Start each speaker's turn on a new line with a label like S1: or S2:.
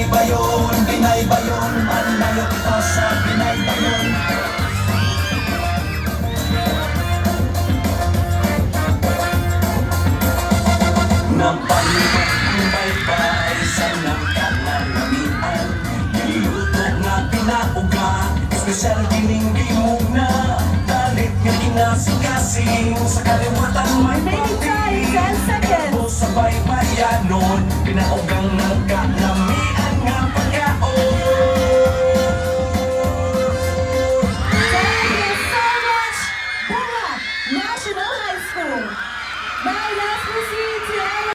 S1: Binaybayon, binaybayon, malayo kita sa binaybayon. Nampalibot ang baybay sa nagkalalamian. Niluto nga pinauga, espesyal gining-gimong na. Dalit nga kinasing-kasing, sa kaliwatan may
S2: Remaining time, 10 seconds.
S1: Gabo sa baybayanon, pinaugang nagkalamian nga pagkaon.
S2: Thank you so much, Bunga National High School. Now let's proceed to